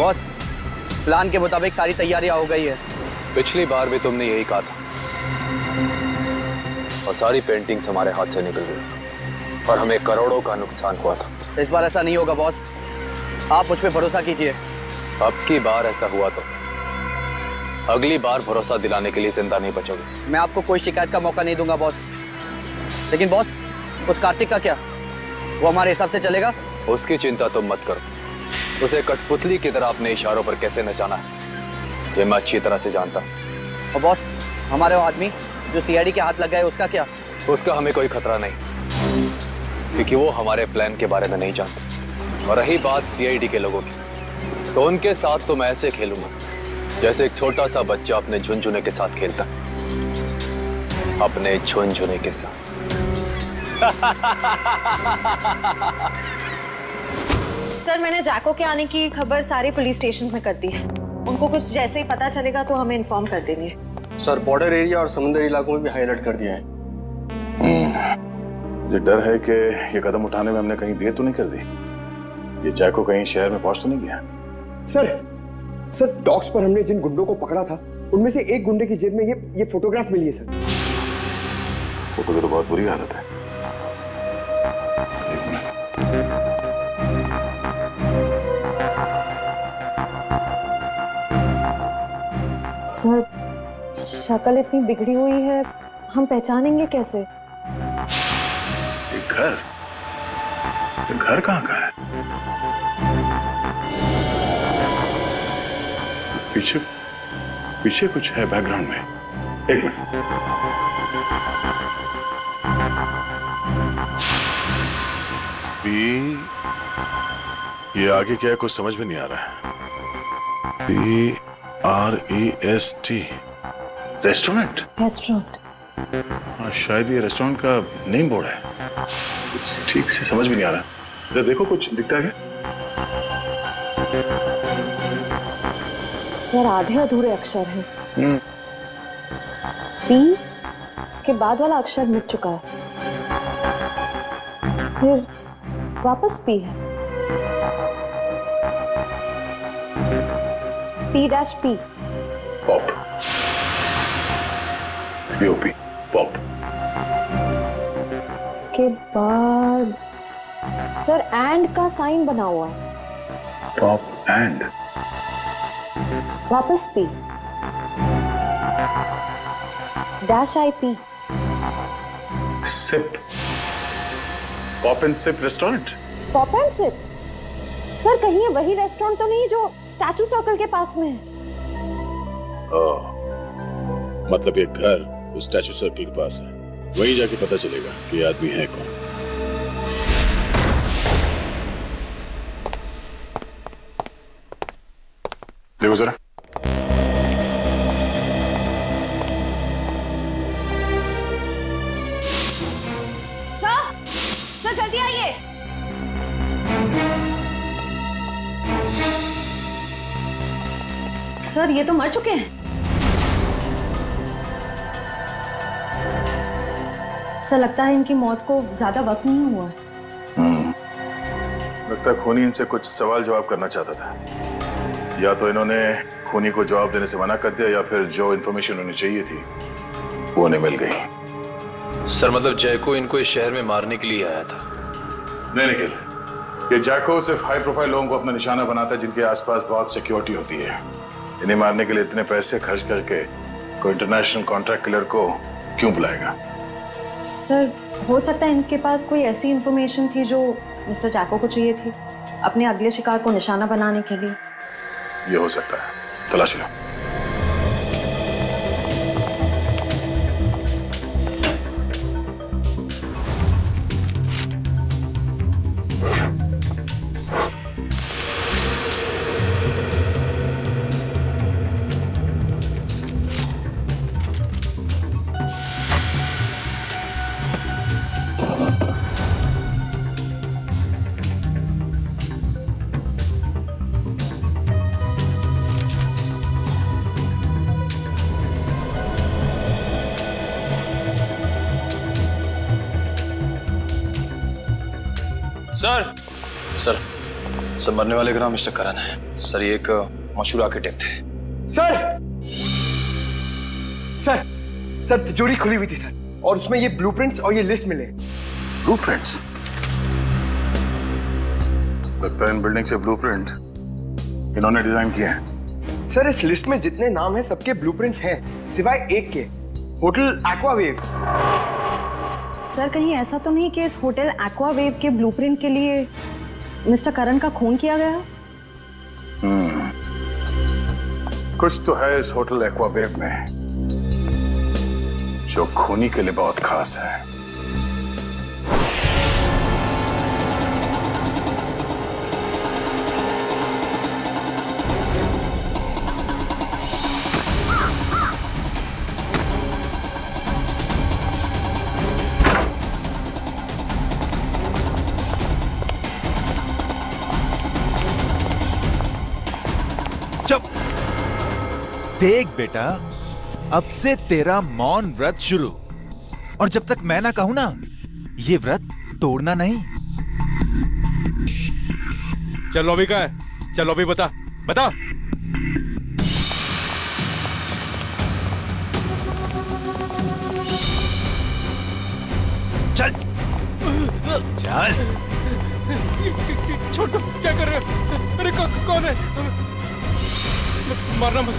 Boss, plan के मुताबिक सारी तैयारियां हो गई है। पिछली बार भी तुमने यही कहा था और सारी पेंटिंग्स हमारे हाथ से निकल गई और हमें करोड़ों का नुकसान हुआ था। इस बार ऐसा नहीं होगा बॉस, आप मुझ पे भरोसा कीजिए। अब की बार ऐसा हुआ तो अगली बार भरोसा दिलाने के लिए जिंदा नहीं बचोगे। मैं आपको कोई शिकायत का मौका नहीं दूंगा बॉस। लेकिन बॉस, उस कार्तिक का क्या? वो हमारे हिसाब से चलेगा? उसकी चिंता तुम मत करो। उसे कठपुतली की तरह अपने इशारों पर कैसे नचाना है ये मैं अच्छी तरह से जानता हूँ। और बॉस, हमारे वो आदमी जो सीआईडी के हाथ लग गए, उसका क्या? उसका हमें कोई खतरा नहीं, क्योंकि वो हमारे प्लान के बारे में नहीं जानते। और रही बात सीआईडी के लोगों की, तो उनके साथ तो मैं ऐसे खेलूंगा जैसे एक छोटा सा बच्चा अपने झुनझुने के साथ खेलता, अपने झुनझुने के साथ। सर, मैंने जैको के आने की खबर सारे पुलिस स्टेशन में कर दी है। उनको कुछ जैसे ही पता चलेगा तो हमें इन्फॉर्म कर देंगे। सर, बॉर्डर एरिया और समुद्री इलाकों में भी हाई अलर्ट कर दिया है। मुझे डर है कि ये कदम उठाने में हमने कहीं देर तो नहीं कर दी। ये जैको कहीं शहर में पहुंच तो नहीं गया? सर डॉक्स पर हमने जिन गुंडों को पकड़ा था उनमें से एक गुंडे की जेब में ये फोटोग्राफ मिली है सर। फोटो की तो बहुत बुरी हालत है। एक मिनट। सर, शक्ल इतनी बिगड़ी हुई है, हम पहचानेंगे कैसे? ये घर कहाँ का है? पीछे कुछ है बैकग्राउंड में। एक मिनट। ये आगे क्या है कुछ समझ में नहीं आ रहा है। PREST restaurant. हाँ, शायद ये रेस्टोरेंट का नेम बोर्ड है। ठीक से समझ में नहीं आ रहा। जरा देखो कुछ दिखता है क्या? सर, आधे अधूरे अक्षर हैं। P, उसके बाद वाला अक्षर मिट चुका है, फिर वापस P है। P-P। पॉप। POP pop. उसके बाद सर एंड का साइन बना हुआ है। Pop and. वापस P। -IP। Sip. Pop and sip restaurant. Pop and sip. Sir, कहीं ये वही रेस्टोरेंट तो नहीं जो स्टैचू सर्कल के पास में है? मतलब ये घर उस स्टैचू सर्कल के पास है। वहीं जाके पता चलेगा कि ये आदमी है कौन। देखो जरा। सर जल्दी आइए। सर, ये तो मर चुके हैं। सर, लगता है इनकी मौत को ज्यादा वक्त नहीं हुआ है। लगता है खूनी इनसे कुछ सवाल जवाब करना चाहता था। या तो इन्होंने खूनी को जवाब देने से मना कर दिया या फिर जो इन्फॉर्मेशन उन्हें चाहिए थी वो उन्हें मिल गई। सर, मतलब जैको इनको इस शहर में मारने के लिए आया था? नहीं निखिल, ये जैको सिर्फ हाई प्रोफाइल लोगों को अपना निशाना बनाता है जिनके आसपास बहुत सिक्योरिटी होती है। इन्हें मारने के लिए इतने पैसे खर्च करके कोई इंटरनेशनल कॉन्ट्रैक्ट किलर को क्यों बुलाएगा? सर, हो सकता है इनके पास कोई ऐसी इंफॉर्मेशन थी जो मिस्टर जैको को चाहिए थी अपने अगले शिकार को निशाना बनाने के लिए। ये हो सकता है, तलाशी लो। सर। सर, सर मरने वाले का नाम मिस्टर करण है। सर ये एक मशहूर आर्किटेक्ट थे। सर सर सर तिजोरी खुली हुई थी सर, और उसमें ये ब्लूप्रिंट्स और ये लिस्ट मिले। ब्लूप्रिंट्स? लगता है इन बिल्डिंग से ब्लूप्रिंट इन्होंने डिजाइन किए हैं। सर इस लिस्ट में जितने नाम हैं सबके ब्लूप्रिंट्स हैं सिवाय एक के, होटल एक्वावेव। सर कहीं ऐसा तो नहीं कि इस होटल एक्वावेव के ब्लूप्रिंट के लिए मिस्टर करण का खून किया गया? कुछ तो है इस होटल एक्वावेव में जो खूनी के लिए बहुत खास है। देख बेटा, अब से तेरा मौन व्रत शुरू, और जब तक मैं ना कहूं ना, ये व्रत तोड़ना नहीं। चल लॉबी का है, चल लॉबी बता बता। चल चल। छोड़ दो, क्या कर रहे हो? अरे कौन है? मारना मत।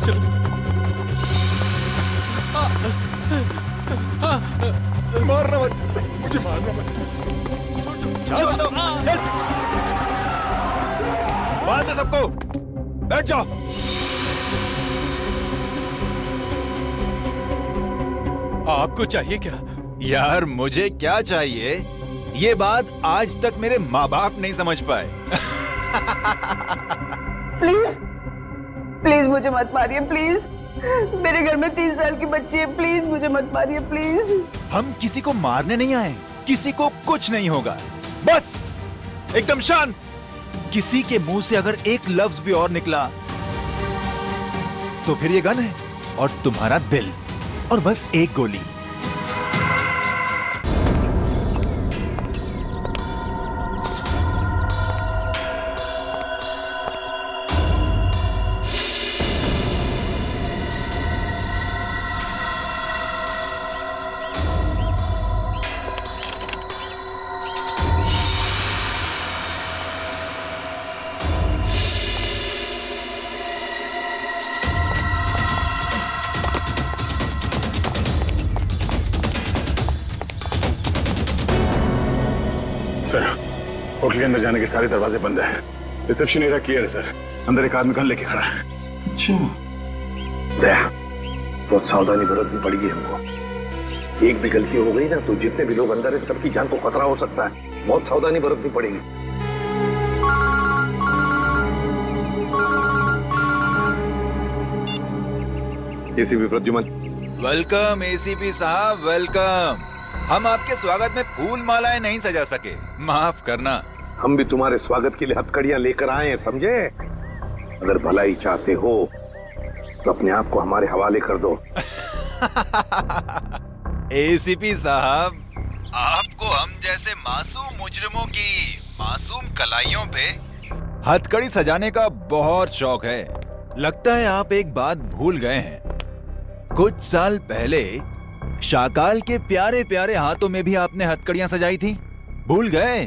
चलो मारना मत, मुझे मारना मत। चल चल, बांध दो सबको, बैठ जाओ। आपको चाहिए क्या? यार मुझे क्या चाहिए, ये बात आज तक मेरे माँ बाप नहीं समझ पाए। प्लीज प्लीज मुझे मत मारिए, प्लीज। मेरे घर में 3 साल की बच्ची है, प्लीज मुझे मत मारिए, प्लीज। हम किसी को मारने नहीं आए, किसी को कुछ नहीं होगा, बस एकदम शांत। किसी के मुंह से अगर एक लफ्ज भी और निकला तो फिर ये गन है और तुम्हारा दिल, और बस एक गोली। सर होटल के अंदर जाने के सारे दरवाजे बंद हैं। रिसेप्शन एरिया क्लियर है सर। अंदर एक आदमी गन लेके खड़ा है। दया, बहुत सावधानी बरतनी पड़ेगी हमको। एक भी गलती हो गई ना तो जितने भी लोग अंदर है सबकी जान को खतरा हो सकता है। बहुत सावधानी बरतनी पड़ेगी। एसीपी प्रद्युमन। वेलकम एसीपी साहब, वेलकम। हम आपके स्वागत में फूल मालाएं नहीं सजा सके, माफ करना। हम भी तुम्हारे स्वागत के लिए हथकड़ियां लेकर आए हैं, समझे? अगर भलाई चाहते हो तो अपने आप को हमारे हवाले कर दो। एसीपी साहब, आपको हम जैसे मासूम मुजरिमों की मासूम कलाइयों पे हथकड़ी सजाने का बहुत शौक है। लगता है आप एक बात भूल गए हैं। कुछ साल पहले शाकाल के प्यारे प्यारे हाथों में भी आपने हथकड़ियां सजाई थी, भूल गए?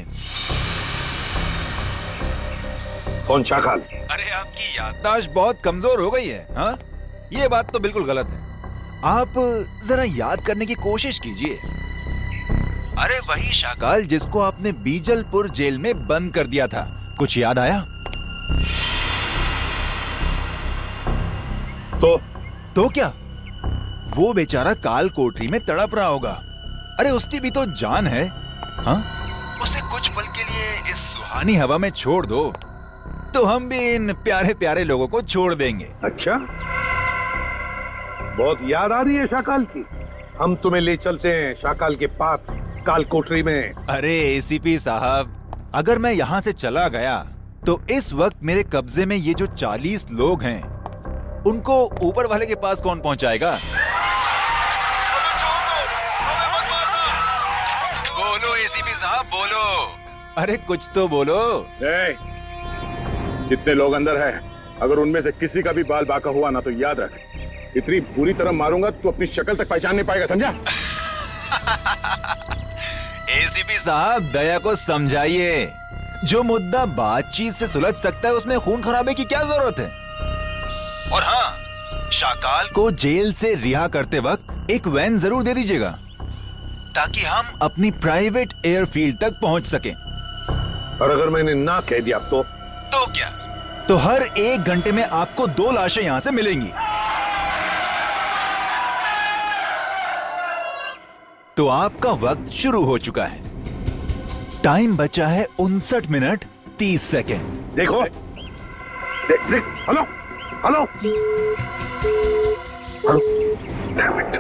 कौन शाकाल? अरे आपकी याददाश्त बहुत कमजोर हो गई है। हाँ, ये बात तो बिल्कुल गलत है। आप जरा याद करने की कोशिश कीजिए। अरे वही शाकाल जिसको आपने बीजलपुर जेल में बंद कर दिया था, कुछ याद आया? तो क्या? वो बेचारा काल कोठरी में तड़प रहा होगा। अरे उसकी भी तो जान है। हाँ, उसे कुछ पल के लिए इस सुहानी हवा में छोड़ दो तो हम भी इन प्यारे प्यारे लोगों को छोड़ देंगे। अच्छा, बहुत याद आ रही है शाकाल की। हम तुम्हें ले चलते हैं शाकाल के पास काल कोठरी में। अरे एसीपी साहब, अगर मैं यहाँ से चला गया तो इस वक्त मेरे कब्जे में ये जो 40 लोग हैं उनको ऊपर वाले के पास कौन पहुंचाएगा? साहब बोलो। अरे कुछ तो बोलो। जितने लोग अंदर हैं, अगर उनमें से किसी का भी बाल बांका हुआ ना तो याद रख, इतनी बुरी तरह मारूंगा तो अपनी शक्ल तक पहचान नहीं पाएगा, समझा? एसीपी साहब दया को समझाइए, जो मुद्दा बातचीत से सुलझ सकता है उसमें खून खराबे की क्या जरूरत है। और हाँ, शाकाल को जेल से रिहा करते वक्त एक वैन जरूर दे दीजिएगा, ताकि हम अपनी प्राइवेट एयरफील्ड तक पहुंच सकें। और अगर मैंने ना कह दिया तो क्या? तो हर 1 घंटे में आपको 2 लाशें यहां से मिलेंगी। तो आपका वक्त शुरू हो चुका है। टाइम बचा है 59 मिनट 30 सेकेंड। देखो, देख, hello hello hello, Damn it.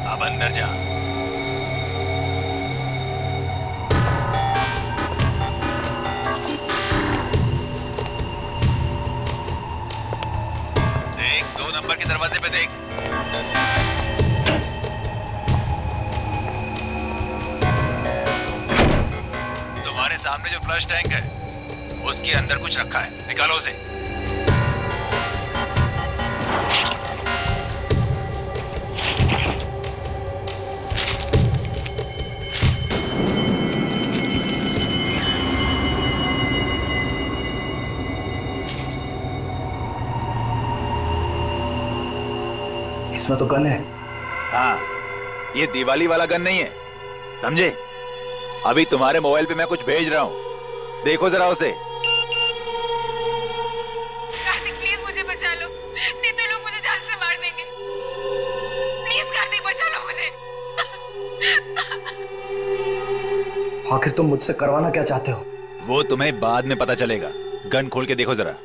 अब अंदर जा। देख, 2 नंबर के दरवाजे पे देख। तुम्हारे सामने जो फ्लश टैंक है उसके अंदर कुछ रखा है, निकालो उसे। इसमें तो गन है। हाँ, ये दिवाली वाला गन नहीं है, समझे? अभी तुम्हारे मोबाइल पे मैं कुछ भेज रहा हूँ, देखो जरा उसे। कार्तिक प्लीज मुझे बचा लो, नहीं तो लोग मुझे जान से मार देंगे। प्लीज कार्तिक बचा लो मुझे। आखिर तुम मुझसे करवाना क्या चाहते हो? वो तुम्हें बाद में पता चलेगा। गन खोल के देखो जरा।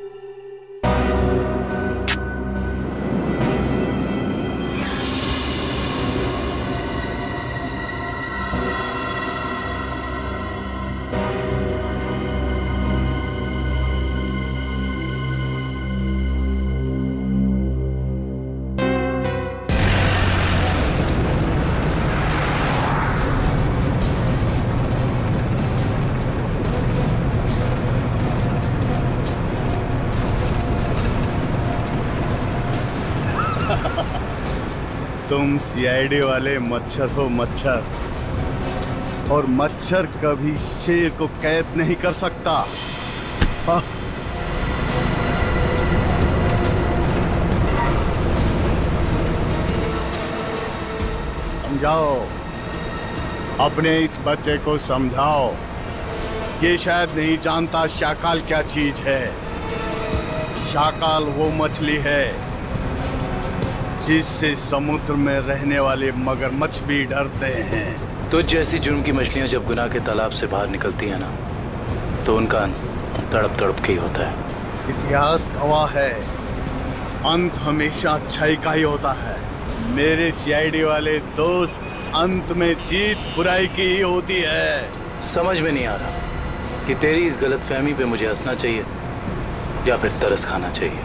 तुम सीआईडी वाले मच्छर हो, मच्छर। और मच्छर कभी शेर को कैद नहीं कर सकता। हाँ। समझाओ, अपने इस बच्चे को समझाओ। ये शायद नहीं जानता शाकाल क्या चीज है। शाकाल वो मछली है जिससे समुद्र में रहने वाले मगरमच्छ भी डरते हैं। तो जैसी जुर्म की मछलियां जब गुनाह के तालाब से बाहर निकलती हैं ना, तो उनका अंत तड़प तड़प के ही होता है। इतिहास गवाह है, अंत हमेशा अच्छाई का ही होता है। मेरे सीआईडी वाले दोस्त, अंत में जीत बुराई की ही होती है। समझ में नहीं आ रहा कि तेरी इस गलतफहमी पे मुझे हंसना चाहिए या फिर तरस खाना चाहिए।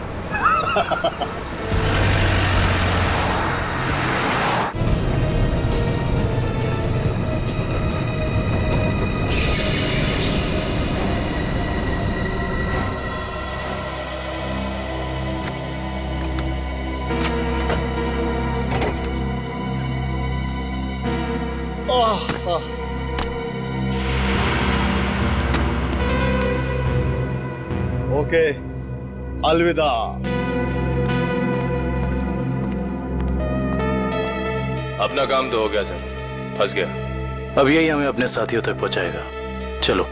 ओके, अलविदा। अपना काम तो हो गया सर, फंस गया। अब यही हमें अपने साथियों तक पहुंचाएगा। चलो।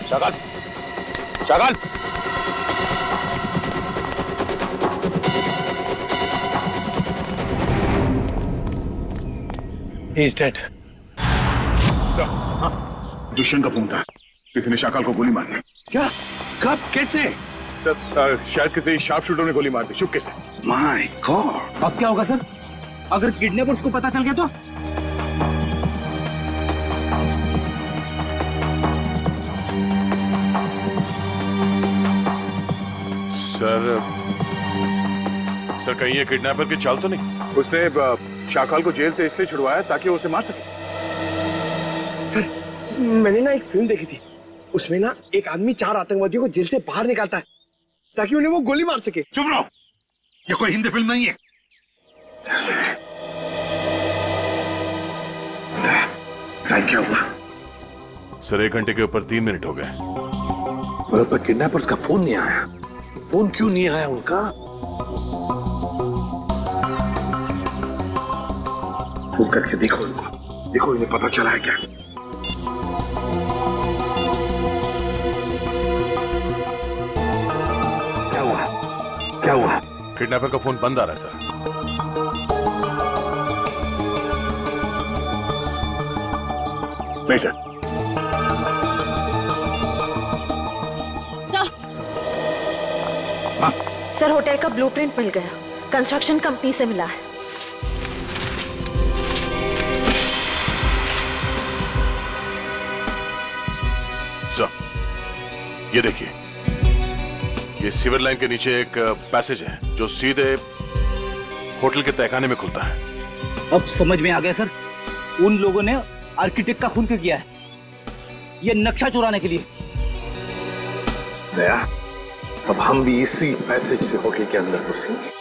Shakaal, Shakaal, He's dead. दुष्यंत का फोन था, किसी ने शाकाल को गोली मार दी। क्या? कब? कैसे? सर शायद किसी शार्प शूटर ने गोली मार दी चुपके से। माय गॉड, अब क्या होगा सर? अगर किडनैपर्स को पता चल गया तो? सर कहीं ये किडनैपर की चाल तो नहीं? उसने शाकाल को जेल से इसलिए छुड़वाया ताकि वो उसे मार सके। सर मैंने ना एक फिल्म देखी थी, उसमें ना एक आदमी 4 आतंकवादियों को जेल से बाहर निकालता है ताकि उन्हें वो गोली मार सके। चुप रहो, ये कोई हिंदी फिल्म नहीं है। क्या हुआ? सर 1 घंटे के ऊपर 3 मिनट हो गए। पर किडनैपर्स का फोन नहीं आया। फोन क्यों नहीं आया उनका? फोन करके देखो इनको, देखो इन्हें पता चला है क्या? क्या हुआ? क्या हुआ? किडनैपर का फोन बंद आ रहा है सर। नहीं सर। सर होटल का ब्लूप्रिंट मिल गया, कंस्ट्रक्शन कंपनी से मिला है। सर ये देखिए, ये सीवर लाइन के नीचे एक पैसेज है जो सीधे होटल के तहखाने में खुलता है। अब समझ में आ गया सर, उन लोगों ने आर्किटेक्ट का खून क्यों किया है? ये नक्शा चुराने के लिए। दया, अब हम भी इसी पैसेज से होटल के अंदर घुसेंगे।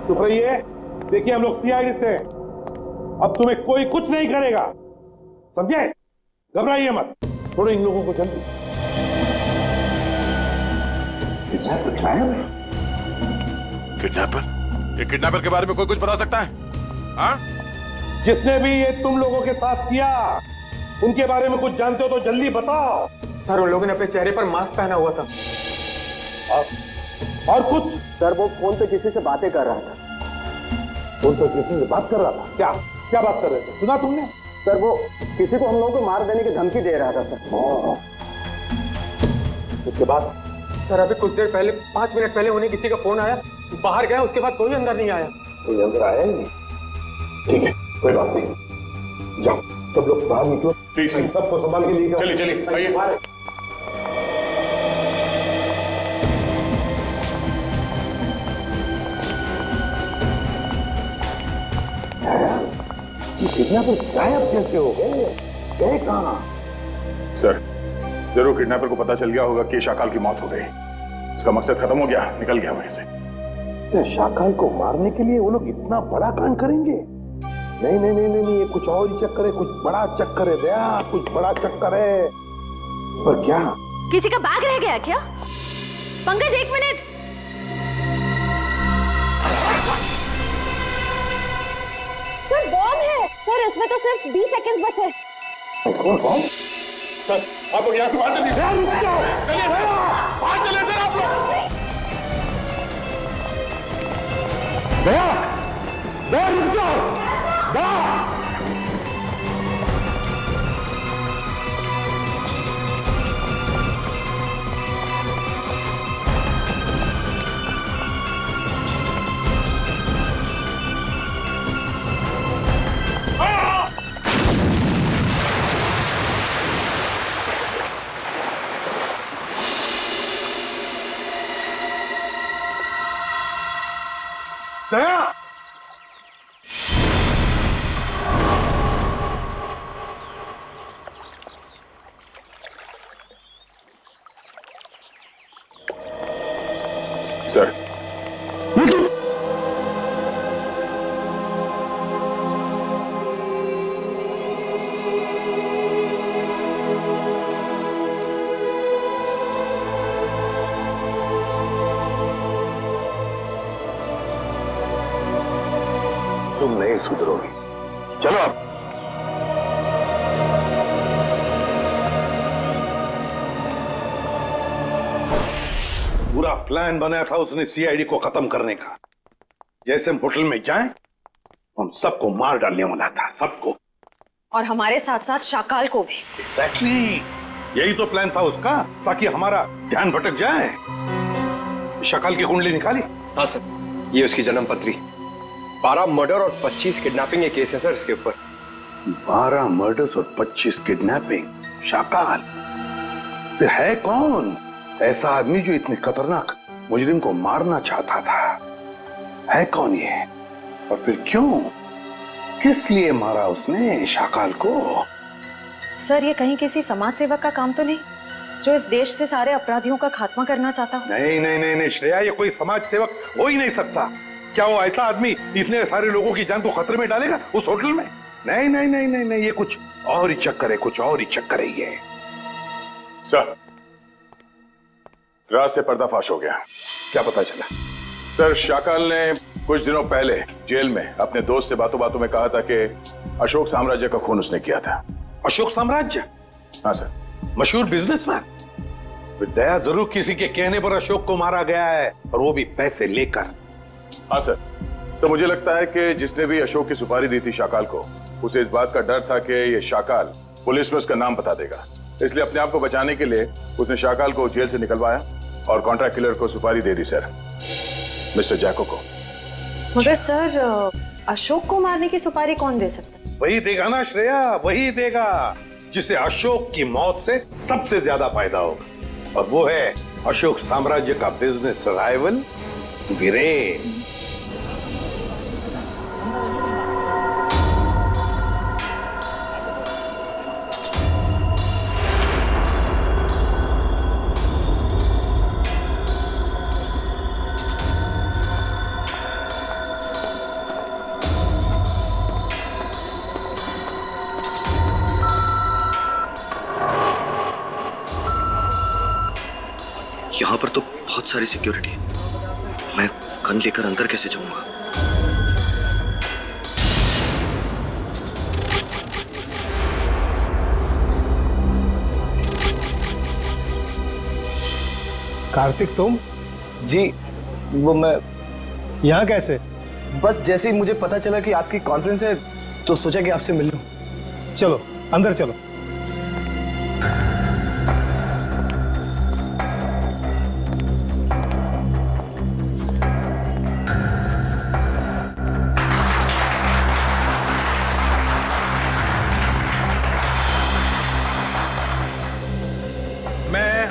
चुप रहिए। देखिए हम लोग सीआईडी से, अब तुम्हें कोई कुछ नहीं करेगा, समझे? घबराइए मत, थोड़े इन लोगों को जल्दी। किडनैपर? ये किडनैपर के बारे में कोई कुछ बता सकता है? हाँ? जिसने भी ये तुम लोगों के साथ किया, उनके बारे में कुछ जानते हो तो जल्दी बताओ। सर उन लोगों ने अपने चेहरे पर मास्क पहना हुआ था। और कुछ? सर वो फोन पे किसी से बातें कर रहा था। फोन पे किसी से बात कर रहा था? क्या क्या बात कर रहे थे, सुना तुमने? सर वो किसी को हम लोगों को मार देने की धमकी दे रहा था सर। उसके बाद? सर अभी कुछ देर पहले, 5 मिनट पहले उन्हें किसी का फोन आया, बाहर गया, उसके बाद कोई अंदर नहीं आया। कोई अंदर आया ही नहीं? ठीक है, कोई बात नहीं, जाओ सब लोग बाहर निकलो। प्लीज सबको संभाल के लिए जाओ। चलिए चलिए आइए। किडनैपर गायब कैसे हो गए? गए कहाँ? सर जरूर किडनैपर को पता चल गया होगा कि शाकाल की मौत हो गई। उसका मकसद खत्म हो गया, निकल गया वहीं से। शाकाल को मारने के लिए वो लोग इतना बड़ा कांड करेंगे? नहीं नहीं नहीं नहीं, ये कुछ और ही चक्कर है, कुछ बड़ा चक्कर है दया, कुछ बड़ा चक्कर है। पर क्या? किसी का बैग रह गया क्या? पंकज 1 मिनट। सर बॉम्ब है सर, इसमें तो सिर्फ 20 सेकंड्स बचे। कौन बॉम्ब? सर आप लोग यहाँ से बाहर चलिए। चलिए बाहर चलिए सर आप लोग। दया, दया रुक जाओ, दया। दया सर तुम नहीं सुधरोगी। चलो अब। पूरा प्लान बनाया था उसने सीआईडी को खत्म करने का। जैसे हम होटल में जाएं, हम सबको मार डालने वाला था, सबको। और हमारे साथ साथ शाकाल को भी। एग्जैक्टली, यही तो प्लान था उसका, ताकि हमारा ध्यान भटक जाए। शाकाल की कुंडली निकाली? हाँ सर, ये उसकी जन्म पत्री। 12 मर्डर और 25 किडनैपिंग के केस है सर इसके ऊपर। 12 मर्डर्स और 25 किडनैपिंग। शाकाल फिर है कौन ऐसा आदमी जो इतने खतरनाक मुजरिम को मारना चाहता था? है कौन ये, और फिर क्यों, किस लिए मारा उसने शाकाल को? सर, ये कहीं किसी समाज सेवक का काम तो नहीं जो इस देश से सारे अपराधियों का खात्मा करना चाहता हो? नहीं नहीं नहीं नहीं श्रेया, ये कोई समाज सेवक हो ही नहीं सकता। क्या वो ऐसा आदमी इतने सारे लोगों की जान को खतरे में डालेगा उस होटल में? नहीं नहीं नहीं नहीं नहीं, ये कुछ और ही चक्कर है, कुछ और ही चक्कर है ये। सर, रात से पर्दाफाश हो गया। क्या पता चला? सर, शाकाल ने कुछ दिनों पहले जेल में अपने दोस्त से बातों बातों में कहा था कि अशोक साम्राज्य का खून उसने किया था। अशोक साम्राज्य? हाँ सर। मशहूर बिजनेसमैन। दया जरूर किसी के कहने पर अशोक को मारा गया है, और वो भी पैसे लेकर। हाँ सर। सर, मुझे लगता है कि जिसने भी अशोक की सुपारी दी थी शाकाल को, उसे इस बात का डर था कि ये शाकाल पुलिस में उसका नाम बता देगा, इसलिए अपने आप को बचाने के लिए उसने शाकाल को जेल से निकलवाया और कॉन्ट्रैक्ट किलर को सुपारी दे दी सर, मिस्टर जैको को। मगर सर, अशोक को मारने की सुपारी कौन दे सकता? वही देगा ना श्रेया, वही देगा जिसे अशोक की मौत से सबसे ज्यादा फायदा होगा, और वो है अशोक साम्राज्य का बिजनेस राइवल वीरेन। यहाँ पर तो बहुत सारी सिक्योरिटी है, मैं गन लेकर अंदर कैसे जाऊंगा? कार्तिक, तुम? जी, वो मैं यहाँ कैसे? बस जैसे ही मुझे पता चला कि आपकी कॉन्फ्रेंस है तो सोचा कि आपसे मिल लूं। चलो अंदर चलो।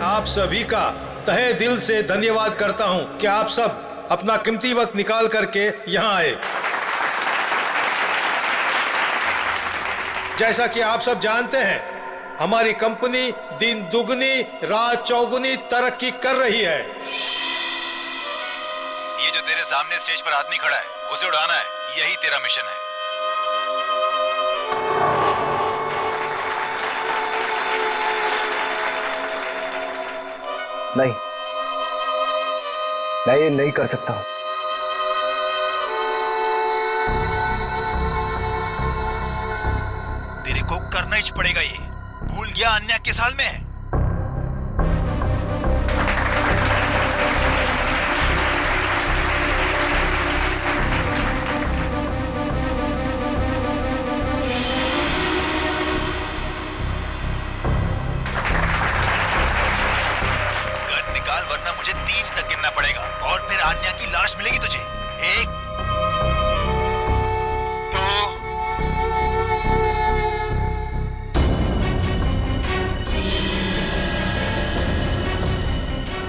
आप सभी का तहे दिल से धन्यवाद करता हूं कि आप सब अपना कीमती वक्त निकाल करके यहां आए। जैसा कि आप सब जानते हैं, हमारी कंपनी दिन दुगनी रात चौगुनी तरक्की कर रही है। ये जो तेरे सामने स्टेज पर आदमी खड़ा है, उसे उड़ाना है, यही तेरा मिशन है। नहीं, मैं ये नहीं कर सकता हूं। तेरे को करना ही पड़ेगा, ये भूल गया अन्य के साल में है। वरना मुझे 3 तक गिनना पड़ेगा और फिर आन्या की लाश मिलेगी तुझे। 1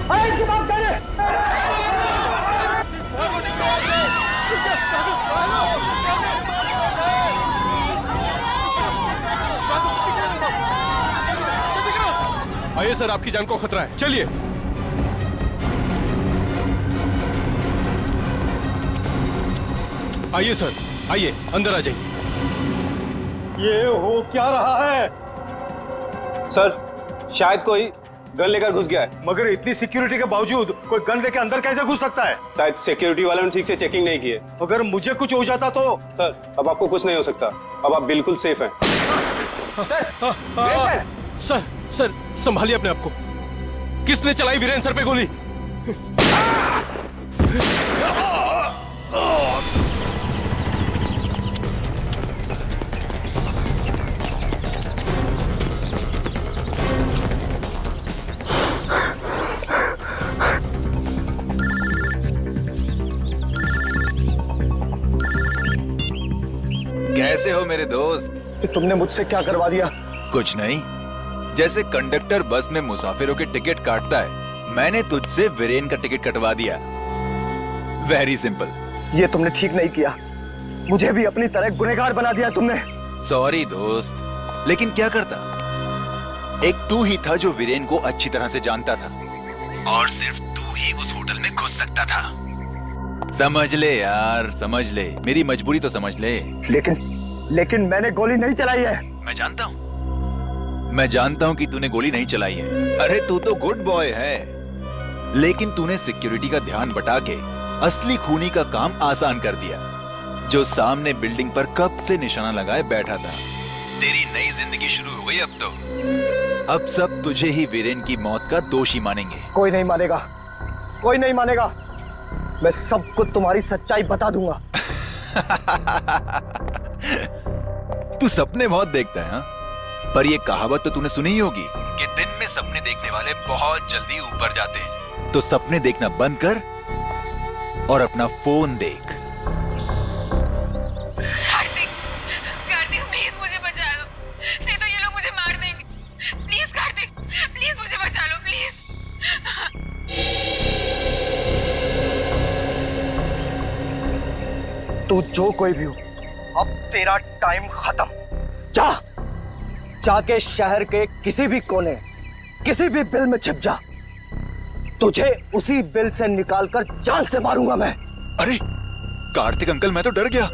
2 इसके पास गाड़ी है। आइए सर, आपकी जान को खतरा है, चलिए। आइए सर, आइए अंदर आ जाइए। ये हो क्या रहा है? सर, शायद कोई गन लेकर घुस गया है। मगर इतनी सिक्योरिटी के बावजूद कोई गन लेकर अंदर कैसे घुस सकता है? शायद सिक्योरिटी वालों ने ठीक से चेकिंग नहीं की है। अगर मुझे कुछ हो जाता तो? सर, अब आपको कुछ नहीं हो सकता, अब आप बिल्कुल सेफ हैं। सर संभालिए अपने आप को। किसने चलाई वीरेन सर पे गोली? कैसे हो मेरे दोस्त? तुमने मुझसे क्या करवा दिया? कुछ नहीं, जैसे कंडक्टर बस में मुसाफिरों के टिकट काटता है, मैंने तुझसे वीरेन का टिकट कटवा दिया। Very simple. ये तुमने ठीक नहीं किया, मुझे भी अपनी तरह गुनहगार बना दिया तुमने। सॉरी दोस्त, लेकिन क्या करता, एक तू ही था जो वीरेन को अच्छी तरह से जानता था और सिर्फ तू ही उस होटल में घुस सकता था। समझ ले यार, समझ ले, मेरी मजबूरी तो समझ ले। लेकिन मैंने गोली नहीं चलाई है। मैं जानता हूं कि तूने गोली नहीं चलाई है। अरे तू तो गुड बॉय है, लेकिन तूने सिक्योरिटी का ध्यान बटा के असली खूनी का काम आसान कर दिया, जो सामने बिल्डिंग पर कब से निशाना लगाए बैठा था। तेरी नई जिंदगी शुरू हो गई अब तो। अब सब तुझे ही वीरेन की मौत का दोषी मानेंगे। कोई नहीं मानेगा, कोई नहीं मानेगा। मैं सबको तुम्हारी सच्चाई बता दूंगा। तू सपने बहुत देखता है, हाँ? पर ये कहावत तो तूने सुनी ही होगी कि दिन में सपने देखने वाले बहुत जल्दी ऊपर जाते हैं। तो सपने देखना बंद कर और अपना फोन देख। कार्तिक, प्लीज मुझे बचा लो, नहीं तो ये लोग मुझे मार देंगे। प्लीज कार्तिक, प्लीज मुझे बचा लो, प्लीज। तू जो कोई भी हो, अब तेरा टाइम खत्म। जाके शहर के किसी भी कोने, किसी भी बिल में छिप जा। तुझे उसी बिल से निकालकर जान से मारूंगा मैं। अरे कार्तिक अंकल, मैं तो डर गया।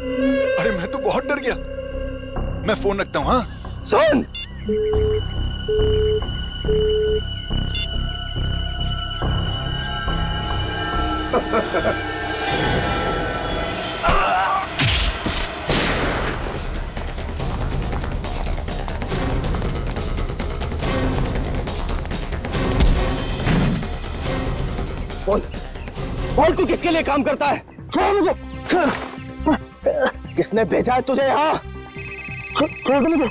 अरे मैं तो बहुत डर गया। मैं फोन रखता हूँ। हाँ सुन, बोल तू किसके लिए काम करता है? किसने भेजा है तुझे यहाँ? छोड़ दे मुझे।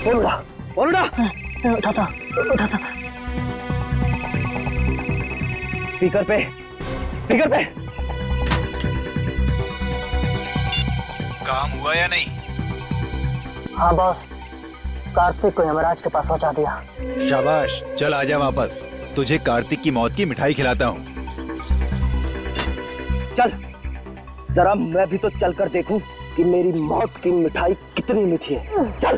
बोल उड़ा। उठाता। स्पीकर पे। काम हुआ या नहीं? हाँ बॉस, कार्तिक को यमराज के पास पहुंचा दिया। शाबाश, चल आजा वापस। तुझे कार्तिक की मौत की मिठाई खिलाता हूँ। चल, जरा मैं भी तो चल कर देखूं कि मेरी मौत की मिठाई कितनी मीठी है। चल।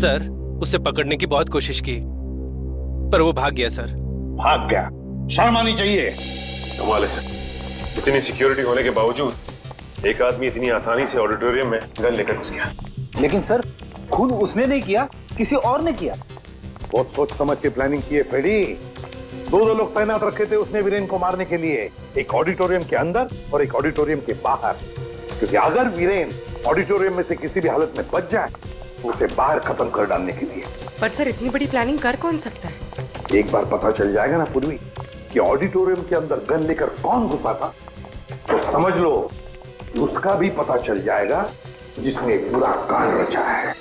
सर, उसे पकड़ने की बहुत कोशिश की, पर वो भाग गया सर। भाग गया? शर्म आनी चाहिए। कमाल है सर, इतनी सिक्योरिटी होने के बावजूद एक आदमी इतनी आसानी से ऑडिटोरियम में गन लेकर घुस गया। लेकिन सर, खून उसने नहीं किया, किसी और ने किया। बहुत सोच समझ के प्लानिंग की है फ्रेडी। दो लोग तैनात रखे थे उसने वीरेन को मारने के लिए, एक ऑडिटोरियम के अंदर और एक ऑडिटोरियम के बाहर। क्योंकि अगर वीरेन ऑडिटोरियम में से किसी भी हालत में बच जाए तो उसे बाहर खत्म कर डालने के लिए। पर सर, इतनी बड़ी प्लानिंग कर कौन सकता है? एक बार पता चल जाएगा ना पूर्वी कि ऑडिटोरियम के अंदर गन लेकर कौन घुसा था, तो समझ लो उसका भी पता चल जाएगा जिसने एक बुरा कांड रचा है।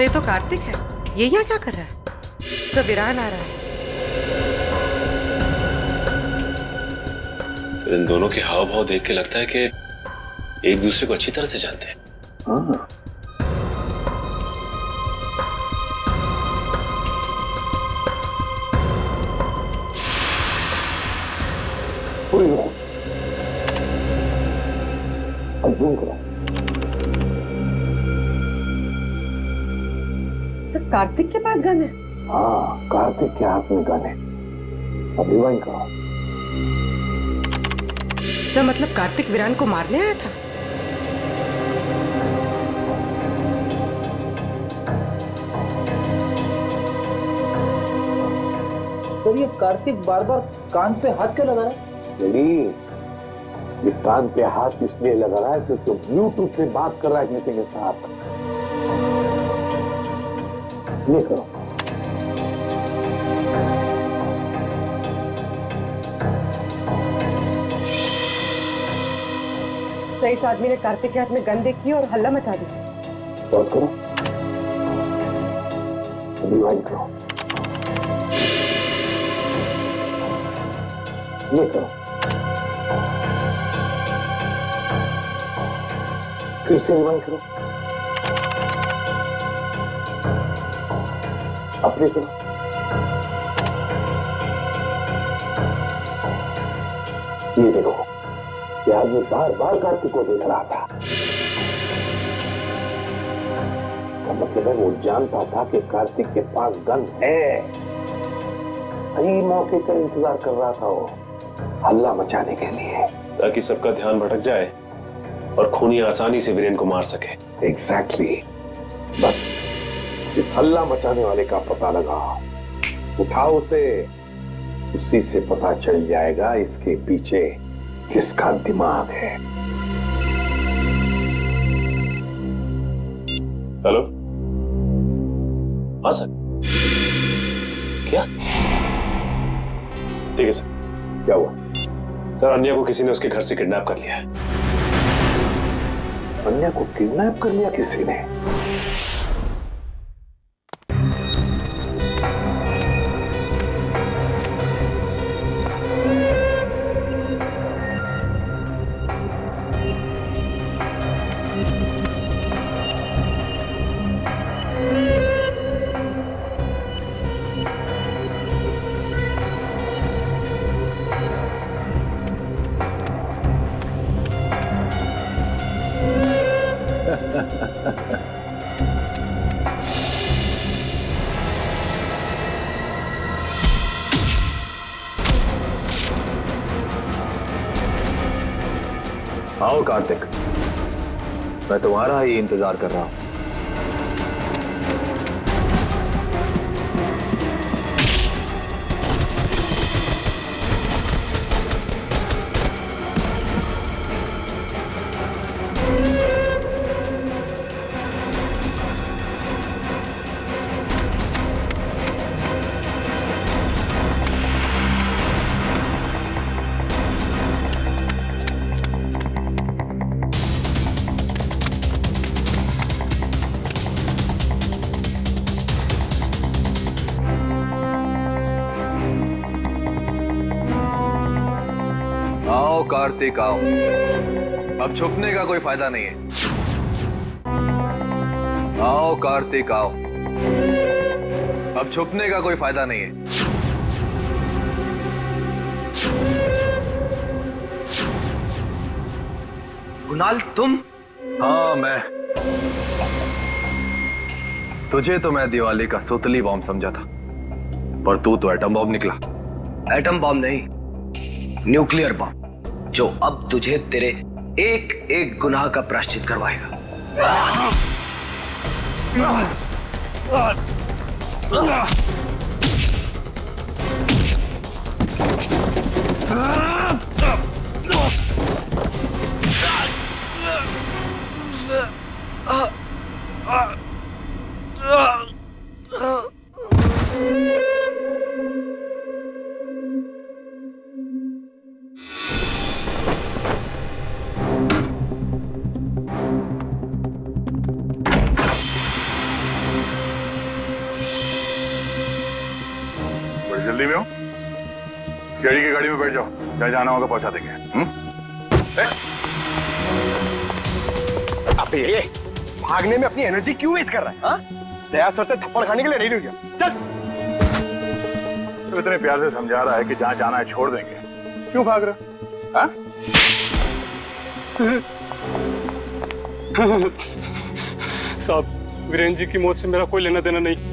सर ये तो कार्तिक है, ये यहाँ क्या कर रहा है? सब वीरान आ रहा है। तो इन दोनों के हाव भाव देख के लगता है कि एक दूसरे को अच्छी तरह से जानते हैं। हाँ। सर कार्तिक के पास गन है? हाँ, कार्तिक के हाथ में गन है। अब रिवाइंड करो। सर मतलब कार्तिक वीरान को मारने आया था? सर ये कार्तिक बार बार कान पे हाथ क्यों लगा रहा है? नहीं, ये कान पे हाथ इसलिए लगा रहा है क्योंकि ब्लूटूथ से बात कर रहा है किसी के साथ। ये करो। सही इस आदमी ने कार्तिक के हाथ में गन देखी और हल्ला मचा दी। पॉज करो, रिवाइंड करो, ये करो, फिर से रिवाइंड करो, अपने करो, ये देखो, ये आदमी बार बार कार्तिक को देख रहा था। मतलब है वो जानता था कि कार्तिक के पास गन है, सही मौके का इंतजार कर रहा था वो हल्ला मचाने के लिए, ताकि सबका ध्यान भटक जाए और खूनी आसानी से वीरेन को मार सके। एग्जैक्टली। बस इस हल्ला मचाने वाले का पता लगाओ, उठाओ उसे, उसी से पता चल जाएगा इसके पीछे किसका दिमाग है। हेलो, हाँ सर। क्या? ठीक है सर। क्या हुआ? सर अन्या को किसी ने उसके घर से किडनैप कर लिया है। अन्या को किडनैप कर लिया किसी ने? आओ कार्तिक, मैं तुम्हारा ही इंतजार कर रहा हूं। आओ कार्तिक आओ, अब छुपने का कोई फायदा नहीं है। आओ कार्तिक आओ, अब छुपने का कोई फायदा नहीं है। कुणाल तुम? हाँ मैं। तुझे तो मैं दिवाली का सुतली बॉम्ब समझा था, पर तू तो एटम बॉम्ब निकला। एटम बॉम्ब नहीं, न्यूक्लियर बॉम्ब, जो अब तुझे तेरे एक एक गुनाह का प्रायश्चित करवाएगा। जल्दी में हो? सीआईडी की गाड़ी में बैठ जाओ, जहाँ जाना होगा पहुंचा देंगे। अबे ये भागने में अपनी एनर्जी क्यों वेस्ट कर रहा है? हाँ? दया सर से थप्पड़ खाने के लिए रेडी हो गया। चल। तो इतने प्यार से समझा रहा है कि जहाँ जाना है छोड़ देंगे, क्यों भाग रहे? हाँ? साहब, वीरेंद्र जी की मौत से मेरा कोई लेना देना नहीं।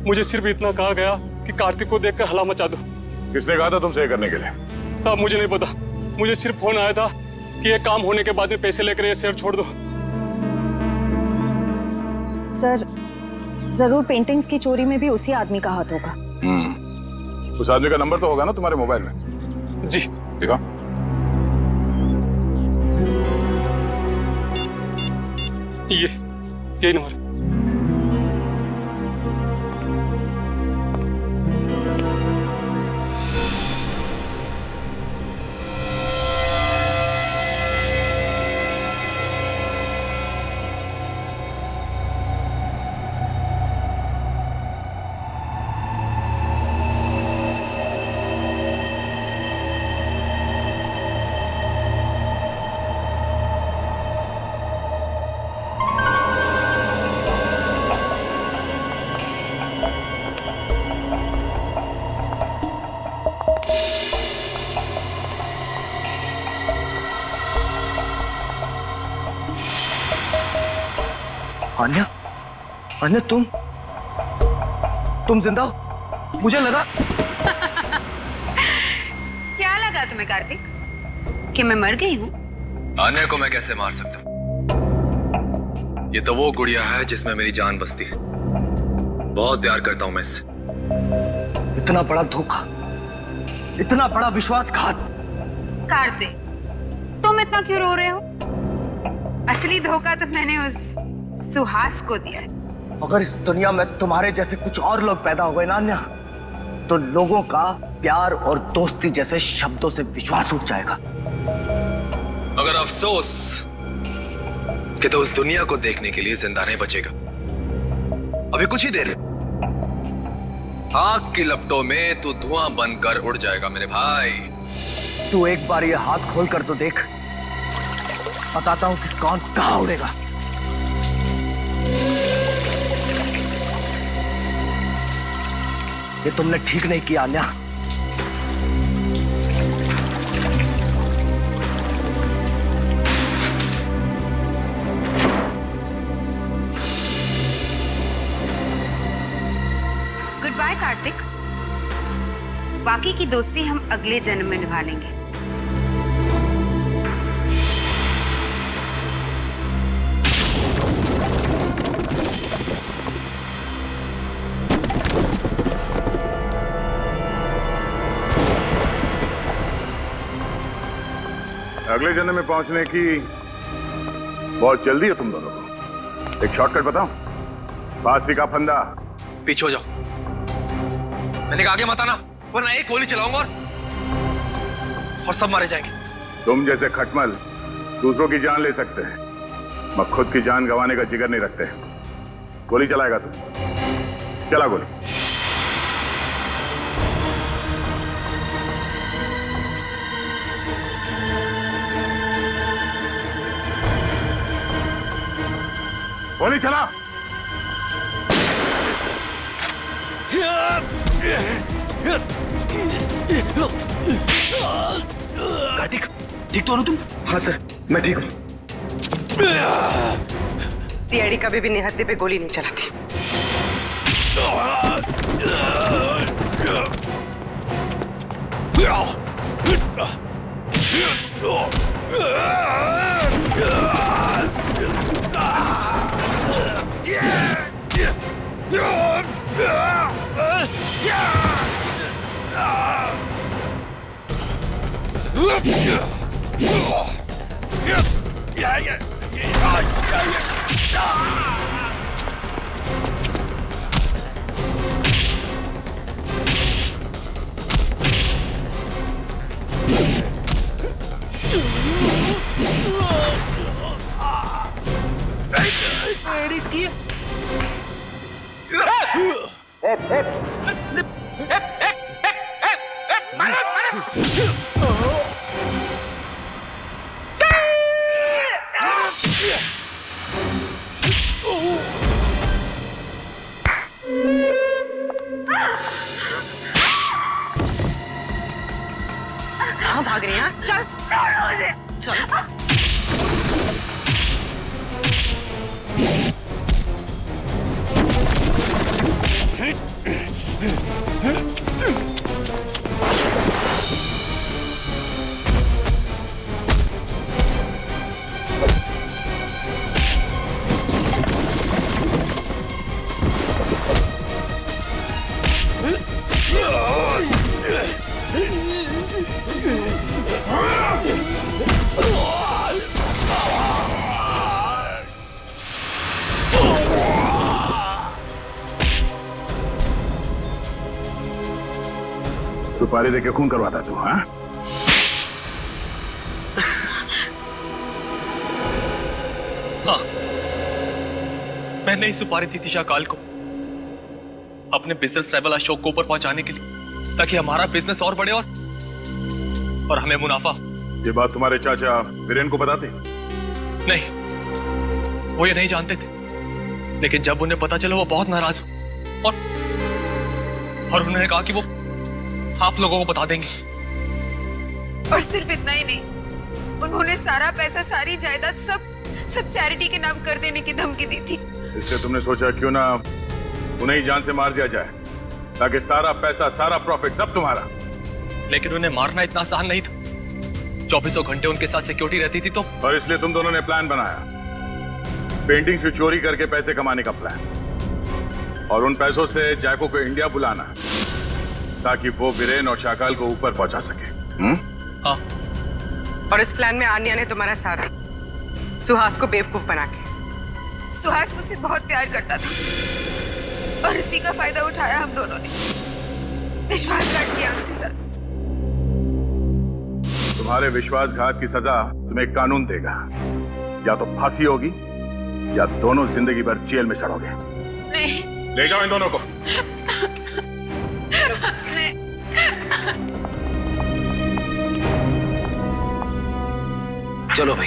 मुझे सिर्फ इतना कहा गया कि कार्तिक को देखकर हला मचा दो। किसने कहा था तुमसे ये करने के लिए? साहब मुझे नहीं पता, मुझे सिर्फ फोन आया था कि ये काम होने के बाद में पैसे लेकर ये शहर छोड़ दो। सर, जरूर पेंटिंग्स की चोरी में भी उसी आदमी का हाथ होगा। उस आदमी का नंबर तो होगा ना तुम्हारे मोबाइल में? जी। देखो। यही नंबर। अन्या, अन्या तुम जिंदा हो? मुझे लगा। क्या लगा तुम्हें कार्तिक कि मैं मर गई हूँ? अन्या को मैं कैसे मार सकता हूँ? ये तो वो गुड़िया है जिसमें मेरी जान बसती है। बहुत प्यार करता हूँ मैं इससे। इतना बड़ा धोखा, इतना बड़ा विश्वासघात। कार्तिक, तुम इतना क्यों रो रहे हो? असली धोखा तो मैंने उस सुहास को दिया है। अगर इस दुनिया में तुम्हारे जैसे कुछ और लोग पैदा हो गए ना अन्या, तो लोगों का प्यार और दोस्ती जैसे शब्दों से विश्वास उठ जाएगा। मगर अफसोस कि तो उस दुनिया को देखने के लिए जिंदा नहीं बचेगा। अभी कुछ ही देर है, आग की लपटों में तू धुआं बनकर उड़ जाएगा मेरे भाई। तू एक बार ये हाथ खोल कर तो देख, बताता हूं कि कौन कहां उड़ेगा। ये तुमने ठीक नहीं किया अन्या। गुड बाय कार्तिक, बाकी की दोस्ती हम अगले जन्म में निभा लेंगे। अगले जन्म में पहुंचने की बहुत जल्दी है तुम दोनों को। एक शॉर्टकट बताऊं? फांसी का फंदा। पीछे हो जाओ, मैंने कहा आगे मत आना, वरना एक गोली चलाऊंगा और सब मारे जाएंगे। तुम जैसे खटमल दूसरों की जान ले सकते हैं, मैं खुद की जान गंवाने का जिगर नहीं रखते। गोली चलाएगा तू? चला गोली। गोली चला। कार्तिक, ठीक तो हो ना तुम? हाँ सर, मैं ठीक हूँ। सीआईडी कभी भी निहत्थे पे गोली नहीं चलाती। कहाँ भाग रही हैं? चल चल। सुपारी देके खून करवाता तू, हाँ? हाँ, मैंने ही सुपारी दी थी शाकाल को अपने बिजनेस लेवल अशोक को ऊपर पहुंचाने के लिए, ताकि हमारा बिजनेस और बढ़े और हमें मुनाफा। ये बात तुम्हारे चाचा वीरेन को बताते? नहीं, वो ये नहीं जानते थे, लेकिन जब उन्हें पता चला वो बहुत नाराज हो और उन्होंने कहा कि वो आप लोगों को बता देंगे। और सिर्फ इतना ही नहीं, उन्होंने सारा पैसा, सारी जायदाद सब चैरिटी के नाम कर देने की धमकी दी थी। इसलिए तुमने सोचा क्यों ना उन्हें ही जान से मार दिया जाए, ताकि सारा पैसा, सारा प्रॉफिट सब तुम्हारा। लेकिन उन्हें मारना इतना आसान नहीं था, 24 घंटे उनके साथ सिक्योरिटी रहती थी तो। और इसलिए तुम दोनों ने प्लान बनाया, पेंटिंग से चोरी करके पैसे कमाने का प्लान, और उन पैसों से जैको को इंडिया बुलाना ताकि वो वीरेन और शाकाल को ऊपर पहुंचा सके। हाँ। और इस प्लान में आन्या ने तुम्हारा साथ दिया, सुहास को बेवकूफ बना के। सुहास मुझसे बहुत प्यार करता था और इसी का फायदा उठाया हम दोनों ने, विश्वासघात किया उसके साथ। तुम्हारे विश्वासघात की सजा तुम्हें कानून देगा, या तो फांसी होगी या दोनों जिंदगी भर जेल में सड़ोगे। नहीं। ले जाओ इन दोनों को। चलो भाई,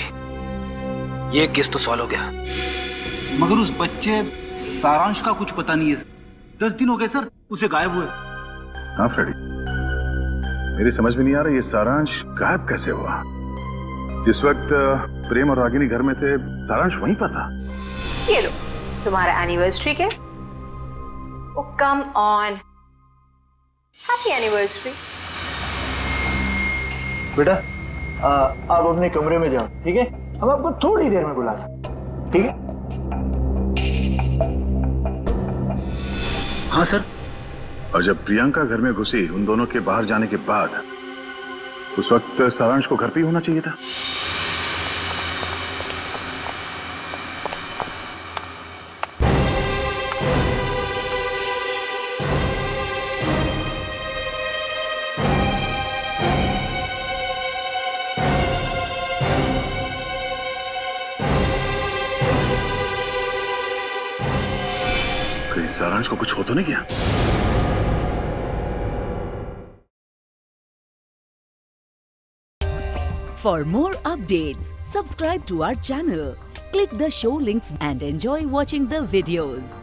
ये केस तो सॉल्व हो गया। मगर उस बच्चे सारांश का कुछ पता नहीं है। 10 दिन हो गए सर उसे गायब हुए। हाँ फ्रेडी, मेरी समझ में नहीं आ रहा ये सारांश गायब कैसे हुआ। जिस वक्त प्रेम और रागिनी घर में थे, सारांश वहीं पर था। ये लो तुम्हारा एनिवर्सरी के। ओ कम ऑन, हैप्पी एनिवर्सरी। बेटा आप अपने कमरे में जाओ, ठीक है? हम आपको थोड़ी देर में बुलाते, ठीक है? हाँ सर। और जब प्रियंका घर में घुसी उन दोनों के बाहर जाने के बाद, उस वक्त सारांश को घर पे ही होना चाहिए था। सारांश को कुछ हो तो नहीं गया? For more updates, subscribe to our channel, click the show links and enjoy watching the videos.